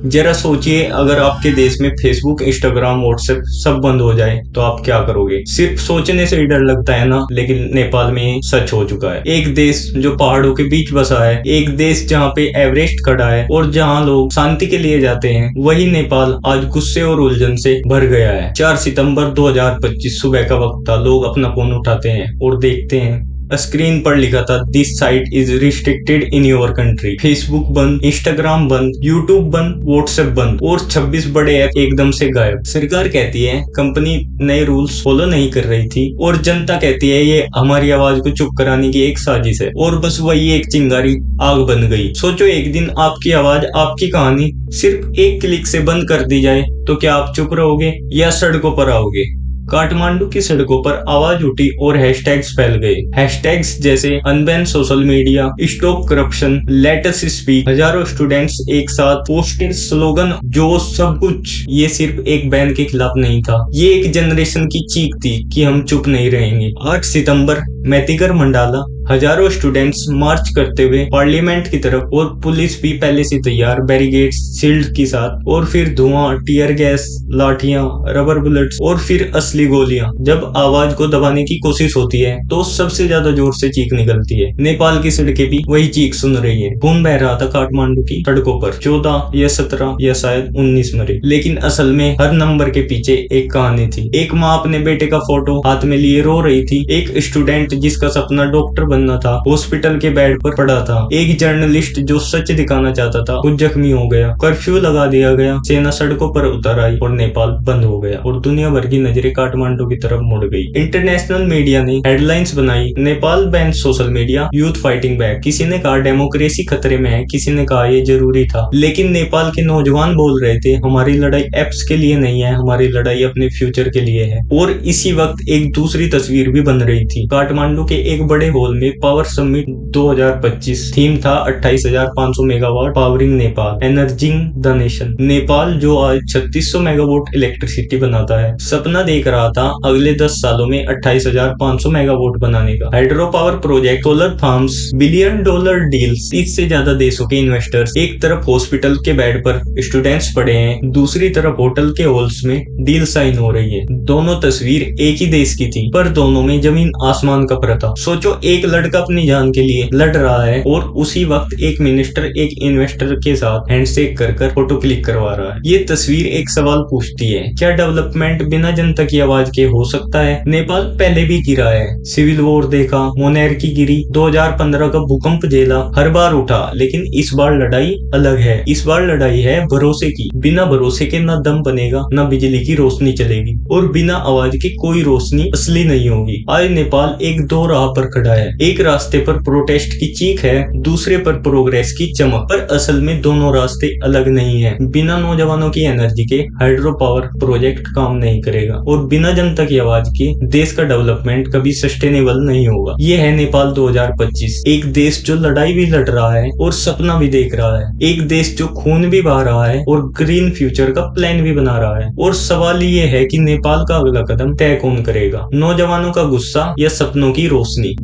जरा सोचिए, अगर आपके देश में फेसबुक, इंस्टाग्राम, व्हाट्सएप सब बंद हो जाए तो आप क्या करोगे? सिर्फ सोचने से ही डर लगता है ना, लेकिन नेपाल में सच हो चुका है। एक देश जो पहाड़ों के बीच बसा है, एक देश जहाँ पे एवरेस्ट खड़ा है और जहाँ लोग शांति के लिए जाते हैं, वही नेपाल आज गुस्से और उलझन से भर गया है। 4 सितंबर 2025 सुबह का वक्त था। लोग अपना फोन उठाते हैं और देखते हैं, स्क्रीन पर लिखा था, this site is restricted in your country. Facebook बंद, इंस्टाग्राम बंद, यूट्यूब बंद, व्हाट्सएप बंद और 26 बड़े ऐप एकदम से गायब। सरकार कहती है कंपनी नए रूल्स फॉलो नहीं कर रही थी और जनता कहती है ये हमारी आवाज को चुप कराने की एक साजिश है, और बस वही एक चिंगारी आग बन गई। सोचो, एक दिन आपकी आवाज, आपकी कहानी सिर्फ एक क्लिक से बंद कर दी जाए तो क्या आप चुप रहोगे या सड़कों पर आओगे? काठमांडू की सड़कों पर आवाज उठी और हैशटैग्स फैल गए। हैशटैग्स जैसे unban social media, stop corruption, let us speak. हजारों स्टूडेंट्स एक साथ पोस्टर, स्लोगन, जो सब कुछ। ये सिर्फ एक बैन के खिलाफ नहीं था, ये एक जनरेशन की चीख थी कि हम चुप नहीं रहेंगे। 8 सितंबर मैतिगर मंडाला, हजारों स्टूडेंट्स मार्च करते हुए पार्लियामेंट की तरफ, और पुलिस भी पहले से तैयार, बैरिकेड्स, शील्ड के साथ। और फिर धुआं, टीयर गैस, लाठियां, रबर बुलेट्स और फिर असली गोलियां। जब आवाज को दबाने की कोशिश होती है तो सबसे ज्यादा जोर से चीख निकलती है। नेपाल की सड़कें भी वही चीख सुन रही है। खून बह रहा था काठमांडू की सड़कों पर। 14 या 17 या शायद 19 मरे, लेकिन असल में हर नंबर के पीछे एक कहानी थी। एक माँ अपने बेटे का फोटो हाथ में लिए रो रही थी। एक स्टूडेंट जिसका सपना डॉक्टर बनना था, हॉस्पिटल के बेड पर पड़ा था। एक जर्नलिस्ट जो सच दिखाना चाहता था, वो जख्मी हो गया। कर्फ्यू लगा दिया गया, सेना सड़कों पर उतर आई और नेपाल बंद हो गया, और दुनिया भर की नजरें काठमांडू की तरफ मुड़ गई। इंटरनेशनल मीडिया ने हेडलाइंस बनाई, Nepal ban social media, youth fighting back. किसी ने कहा डेमोक्रेसी खतरे में है, किसी ने कहा ये जरूरी था। लेकिन नेपाल के नौजवान बोल रहे थे, हमारी लड़ाई एप्स के लिए नहीं है, हमारी लड़ाई अपने फ्यूचर के लिए है। और इसी वक्त एक दूसरी तस्वीर भी बन रही थी। काठमांडू के एक बड़े हॉल में पावर समिट 2025, थीम था 28,500 megawatt powering Nepal, energising the nation. Nepal जो आज 3600 मेगावाट इलेक्ट्रिसिटी बनाता है, सपना देख रहा था अगले 10 सालों में 28,500 मेगावाट बनाने का। Hydro power project, solar farms, $1 billion deals, 30 से ज्यादा देशों के इन्वेस्टर्स। एक तरफ हॉस्पिटल के बेड पर स्टूडेंट्स पड़े हैं, दूसरी तरफ होटल के हॉल्स में डील साइन हो रही है। दोनों तस्वीर एक ही देश की थी, पर दोनों में जमीन आसमान का फर्क था। सोचो, एक लड़का अपनी जान के लिए लड़ रहा है और उसी वक्त एक मिनिस्टर एक इन्वेस्टर के साथ हैंडशेक कर कर फोटो क्लिक करवा रहा है। ये तस्वीर एक सवाल पूछती है, क्या डेवलपमेंट बिना जनता की आवाज के हो सकता है? नेपाल पहले भी गिरा है, सिविल वॉर देखा, मोनेर्की गिरी, 2015 का भूकंप झेला, हर बार उठा, लेकिन इस बार लड़ाई अलग है। इस बार लड़ाई है भरोसे की। बिना भरोसे के ना दम बनेगा, ना बिजली की रोशनी चलेगी, और बिना आवाज की कोई रोशनी असली नहीं होगी। आज नेपाल एक दो राह पर खड़ा है। एक रास्ते पर प्रोटेस्ट की चीख है, दूसरे पर प्रोग्रेस की चमक। पर असल में दोनों रास्ते अलग नहीं है। बिना नौजवानों की एनर्जी के हाइड्रो पावर प्रोजेक्ट काम नहीं करेगा, और बिना जनता की आवाज के देश का डेवलपमेंट कभी सस्टेनेबल नहीं होगा। ये है नेपाल 2025, एक देश जो लड़ाई भी लड़ रहा है और सपना भी देख रहा है, एक देश जो खून भी बहा रहा है और ग्रीन फ्यूचर का प्लान भी बना रहा है। और सवाल ये है कि नेपाल का अगला कदम तय कौन करेगा, नौजवानों का गुस्सा या सपनों की रोशनी?